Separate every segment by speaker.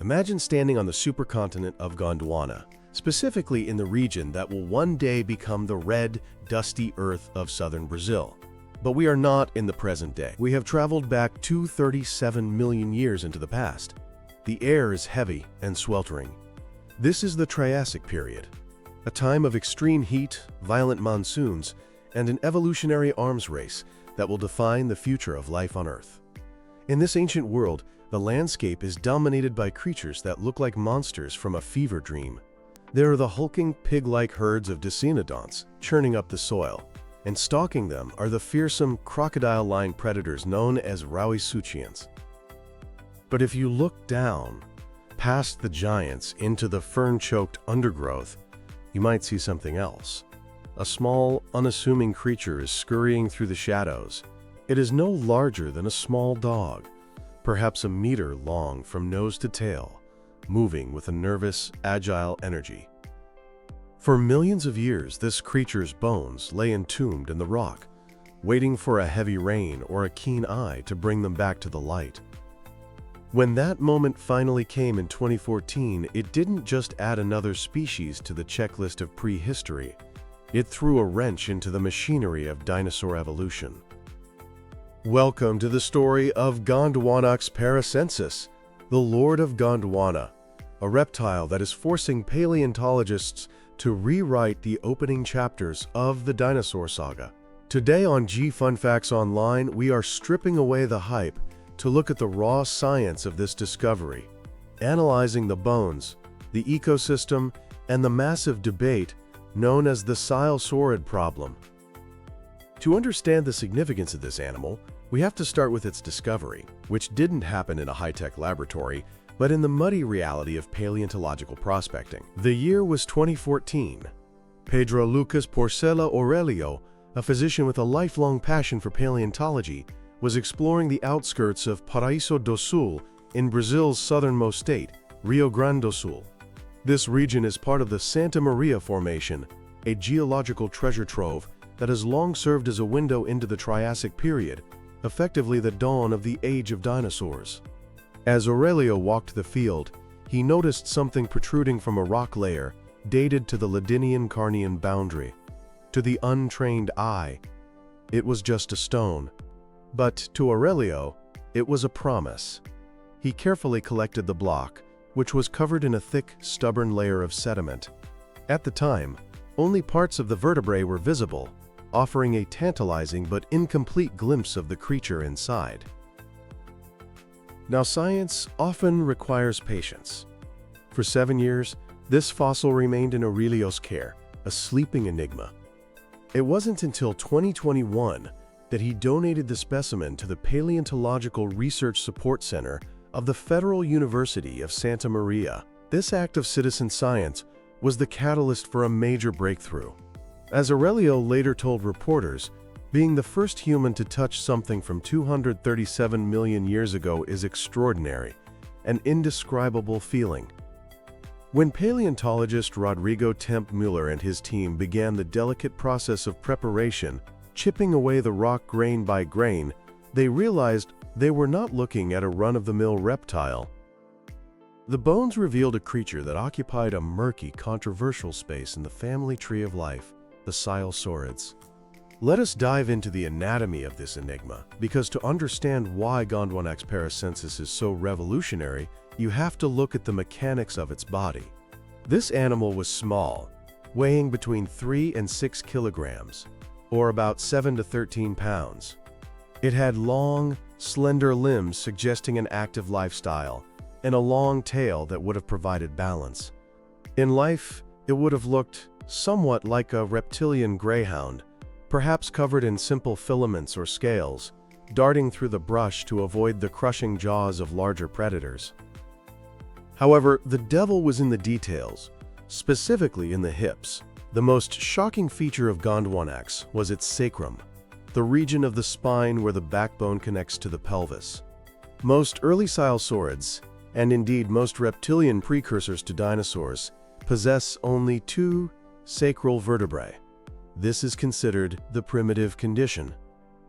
Speaker 1: Imagine standing on the supercontinent of Gondwana, specifically in the region that will one day become the red, dusty earth of southern Brazil. But we are not in the present day. We have traveled back 237 million years into the past. The air is heavy and sweltering. This is the Triassic Period, a time of extreme heat, violent monsoons, and an evolutionary arms race that will define the future of life on Earth. In this ancient world, the landscape is dominated by creatures that look like monsters from a fever dream. There are the hulking pig-like herds of Decenodonts churning up the soil, and stalking them are the fearsome crocodile-like predators known as rauisuchians. But if you look down, past the giants into the fern-choked undergrowth, you might see something else. A small, unassuming creature is scurrying through the shadows. It is no larger than a small dog, perhaps a meter long from nose to tail, moving with a nervous, agile energy. For millions of years, this creature's bones lay entombed in the rock, waiting for a heavy rain or a keen eye to bring them back to the light. When that moment finally came in 2014, it didn't just add another species to the checklist of prehistory. It threw a wrench into the machinery of dinosaur evolution. Welcome to the story of Gondwanax paraisensis, the Lord of Gondwana, a reptile that is forcing paleontologists to rewrite the opening chapters of the dinosaur saga. Today on G Fun Facts Online, we are stripping away the hype to look at the raw science of this discovery, analyzing the bones, the ecosystem, and the massive debate known as the silesaurid problem. To understand the significance of this animal, we have to start with its discovery, which didn't happen in a high-tech laboratory, but in the muddy reality of paleontological prospecting. The year was 2014. Pedro Lucas Porcela Aurelio, a physician with a lifelong passion for paleontology, was exploring the outskirts of Paraíso do Sul in Brazil's southernmost state, Rio Grande do Sul. This region is part of the Santa Maria Formation, a geological treasure trove that has long served as a window into the Triassic Period, effectively the dawn of the age of dinosaurs. As Aurelio walked the field, he noticed something protruding from a rock layer dated to the Ladinian-Carnian boundary. To the untrained eye, it was just a stone. But to Aurelio, it was a promise. He carefully collected the block, which was covered in a thick, stubborn layer of sediment. At the time, only parts of the vertebrae were visible, offering a tantalizing but incomplete glimpse of the creature inside. Now, science often requires patience. For 7 years, this fossil remained in Aurelio's care, a sleeping enigma. It wasn't until 2021 that he donated the specimen to the Paleontological Research Support Center of the Federal University of Santa Maria. This act of citizen science was the catalyst for a major breakthrough. As Aurelio later told reporters, being the first human to touch something from 237 million years ago is extraordinary, an indescribable feeling. When paleontologist Rodrigo Temp Müller and his team began the delicate process of preparation, chipping away the rock grain by grain, they realized they were not looking at a run-of-the-mill reptile. The bones revealed a creature that occupied a murky, controversial space in the family tree of life, the silesaurids. Let us dive into the anatomy of this enigma, because to understand why Gondwanax paraisensis is so revolutionary, you have to look at the mechanics of its body. This animal was small, weighing between 3 and 6 kilograms, or about 7 to 13 pounds. It had long, slender limbs suggesting an active lifestyle, and a long tail that would have provided balance. In life, it would have looked somewhat like a reptilian greyhound, perhaps covered in simple filaments or scales, darting through the brush to avoid the crushing jaws of larger predators. However, the devil was in the details, specifically in the hips. The most shocking feature of Gondwanax was its sacrum, the region of the spine where the backbone connects to the pelvis. Most early silesaurids, and indeed most reptilian precursors to dinosaurs, possess only 2 sacral vertebrae. This is considered the primitive condition.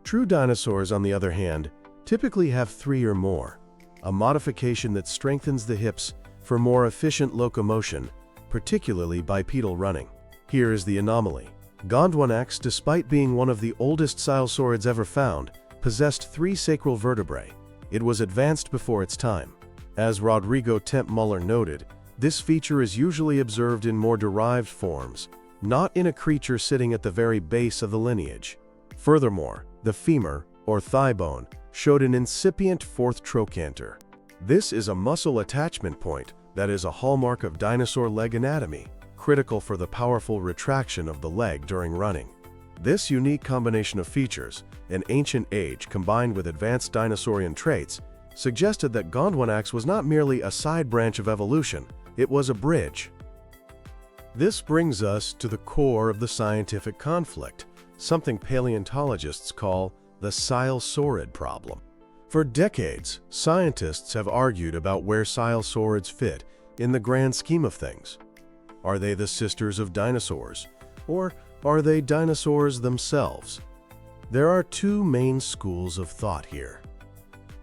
Speaker 1: True dinosaurs, on the other hand, typically have 3 or more, a modification that strengthens the hips for more efficient locomotion, particularly bipedal running. Here is the anomaly. Gondwanax, despite being one of the oldest silesaurids ever found, possessed 3 sacral vertebrae. It was advanced before its time. As Rodrigo Tempmuller noted, this feature is usually observed in more derived forms, not in a creature sitting at the very base of the lineage. Furthermore, the femur, or thigh bone, showed an incipient 4th trochanter. This is a muscle attachment point that is a hallmark of dinosaur leg anatomy, critical for the powerful retraction of the leg during running. This unique combination of features, an ancient age combined with advanced dinosaurian traits, suggested that Gondwanax was not merely a side branch of evolution, it was a bridge. This brings us to the core of the scientific conflict, something paleontologists call the silesaurid problem. For decades, scientists have argued about where silesaurids fit in the grand scheme of things. Are they the sisters of dinosaurs, or are they dinosaurs themselves? There are 2 main schools of thought here.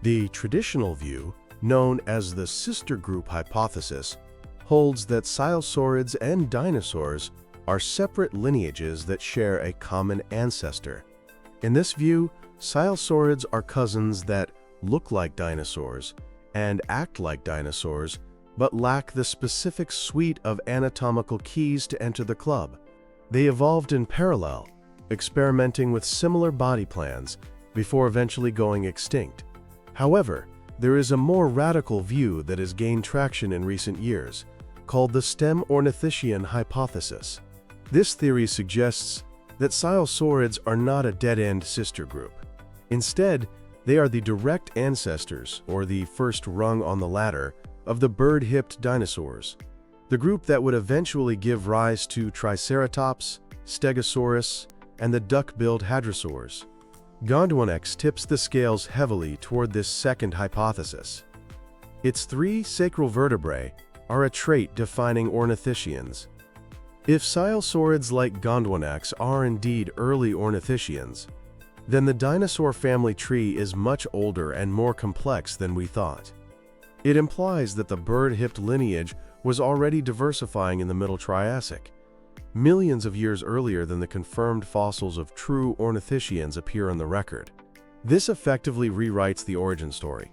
Speaker 1: The traditional view, known as the sister group hypothesis, holds that silesaurids and dinosaurs are separate lineages that share a common ancestor. In this view, silesaurids are cousins that look like dinosaurs and act like dinosaurs, but lack the specific suite of anatomical keys to enter the club. They evolved in parallel, experimenting with similar body plans before eventually going extinct. However, there is a more radical view that has gained traction in recent years, called the stem ornithischian hypothesis. This theory suggests that silesaurids are not a dead-end sister group. Instead, they are the direct ancestors, or the first rung on the ladder, of the bird-hipped dinosaurs, the group that would eventually give rise to Triceratops, Stegosaurus, and the duck-billed hadrosaurs. Gondwanax tips the scales heavily toward this second hypothesis. Its 3 sacral vertebrae are a trait defining ornithischians. If silesaurids like Gondwanax are indeed early ornithischians, then the dinosaur family tree is much older and more complex than we thought. It implies that the bird-hipped lineage was already diversifying in the Middle Triassic, millions of years earlier than the confirmed fossils of true ornithischians appear on the record. This effectively rewrites the origin story.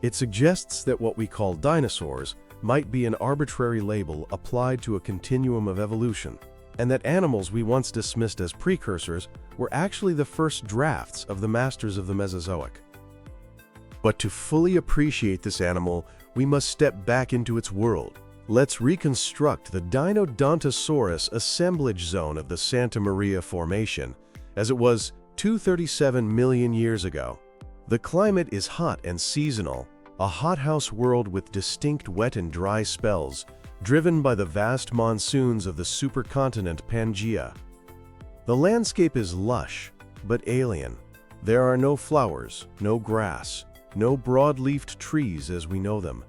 Speaker 1: It suggests that what we call dinosaurs might be an arbitrary label applied to a continuum of evolution, and that animals we once dismissed as precursors were actually the first drafts of the masters of the Mesozoic. But to fully appreciate this animal, we must step back into its world. Let's reconstruct the Dinodontosaurus assemblage zone of the Santa Maria Formation, as it was 237 million years ago. The climate is hot and seasonal, a hothouse world with distinct wet and dry spells, driven by the vast monsoons of the supercontinent Pangaea. The landscape is lush, but alien. There are no flowers, no grass, no broad-leafed trees as we know them.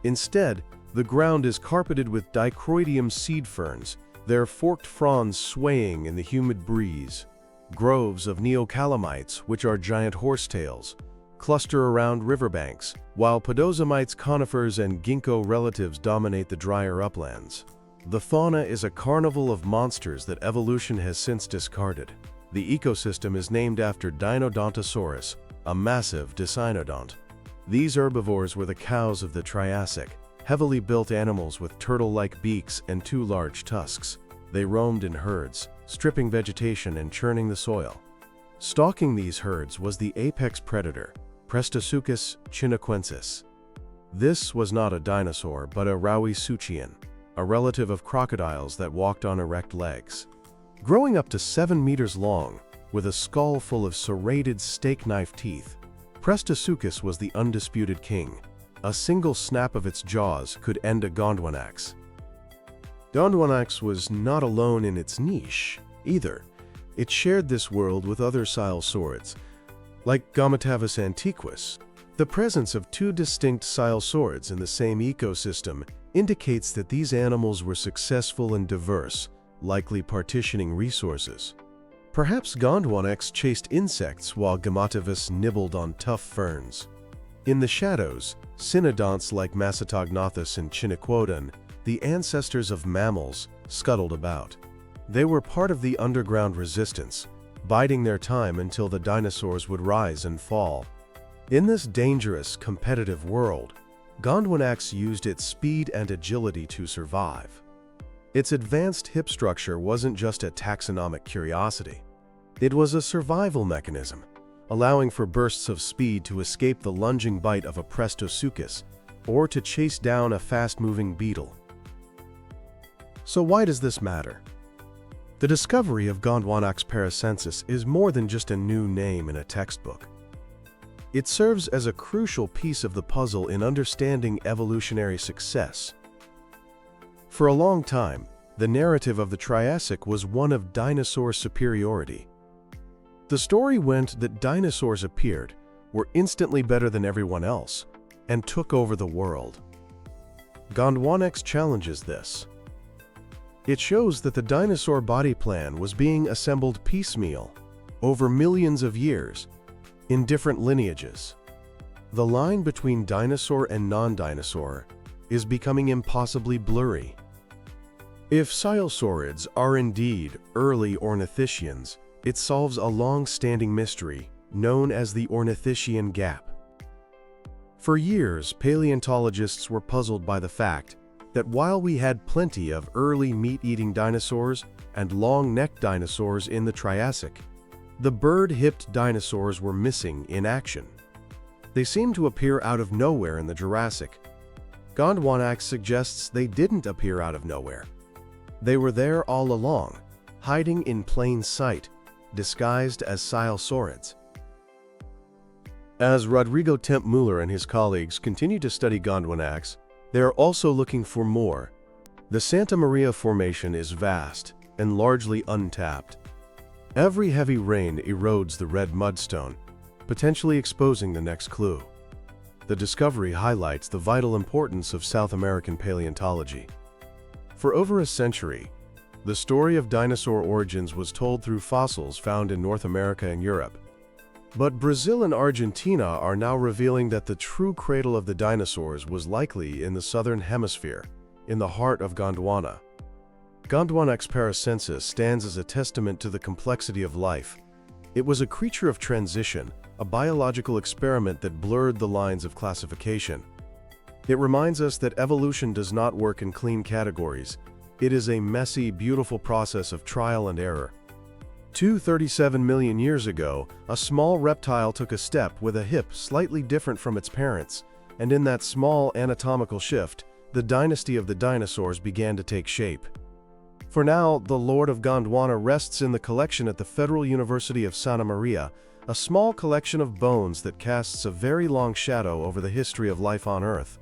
Speaker 1: Instead, the ground is carpeted with dichroidium seed ferns, their forked fronds swaying in the humid breeze. Groves of neocalamites, which are giant horsetails, cluster around riverbanks, while podozomites, conifers, and ginkgo relatives dominate the drier uplands. The fauna is a carnival of monsters that evolution has since discarded. The ecosystem is named after Dinodontosaurus, a massive dicynodont. These herbivores were the cows of the Triassic, heavily built animals with turtle-like beaks and 2 large tusks. They roamed in herds, stripping vegetation and churning the soil. Stalking these herds was the apex predator, Prestosuchus chinoquensis. This was not a dinosaur, but a Rauisuchian, a relative of crocodiles that walked on erect legs. Growing up to 7 meters long, with a skull full of serrated steak-knife teeth, Prestosuchus was the undisputed king. A single snap of its jaws could end a Gondwanax. Gondwanax was not alone in its niche, either. It shared this world with other silesaurids, like Gomatavus antiquus. The presence of 2 distinct silesaurids in the same ecosystem indicates that these animals were successful and diverse, likely partitioning resources. Perhaps Gondwanax chased insects while Gomatavus nibbled on tough ferns. In the shadows, cynodonts like Macetognathus and Chinniquodon, the ancestors of mammals, scuttled about. They were part of the underground resistance, biding their time until the dinosaurs would rise and fall. In this dangerous, competitive world, Gondwanax used its speed and agility to survive. Its advanced hip structure wasn't just a taxonomic curiosity. It was a survival mechanism, allowing for bursts of speed to escape the lunging bite of a Prestosuchus or to chase down a fast-moving beetle. So why does this matter? The discovery of Gondwanax paraisensis is more than just a new name in a textbook. It serves as a crucial piece of the puzzle in understanding evolutionary success. For a long time, the narrative of the Triassic was one of dinosaur superiority. The story went that dinosaurs appeared, were instantly better than everyone else, and took over the world. Gondwanax challenges this. It shows that the dinosaur body plan was being assembled piecemeal, over millions of years, in different lineages. The line between dinosaur and non-dinosaur is becoming impossibly blurry. If silesaurids are indeed early ornithischians, it solves a long-standing mystery known as the Ornithischian Gap. For years, paleontologists were puzzled by the fact that while we had plenty of early meat-eating dinosaurs and long-necked dinosaurs in the Triassic, the bird-hipped dinosaurs were missing in action. They seemed to appear out of nowhere in the Jurassic. Gondwanax suggests they didn't appear out of nowhere. They were there all along, hiding in plain sight, disguised as silesaurids. As Rodrigo Tempmuller and his colleagues continue to study Gondwanax, they are also looking for more. The Santa Maria Formation is vast and largely untapped. Every heavy rain erodes the red mudstone, potentially exposing the next clue. The discovery highlights the vital importance of South American paleontology. For over a century, the story of dinosaur origins was told through fossils found in North America and Europe. But Brazil and Argentina are now revealing that the true cradle of the dinosaurs was likely in the southern hemisphere, in the heart of Gondwana. Gondwanax paraisensis stands as a testament to the complexity of life. It was a creature of transition, a biological experiment that blurred the lines of classification. It reminds us that evolution does not work in clean categories. It is a messy, beautiful process of trial and error. 237 million years ago, a small reptile took a step with a hip slightly different from its parents, and in that small anatomical shift, the dynasty of the dinosaurs began to take shape. For now, the Lord of Gondwana rests in the collection at the Federal University of Santa Maria, a small collection of bones that casts a very long shadow over the history of life on Earth.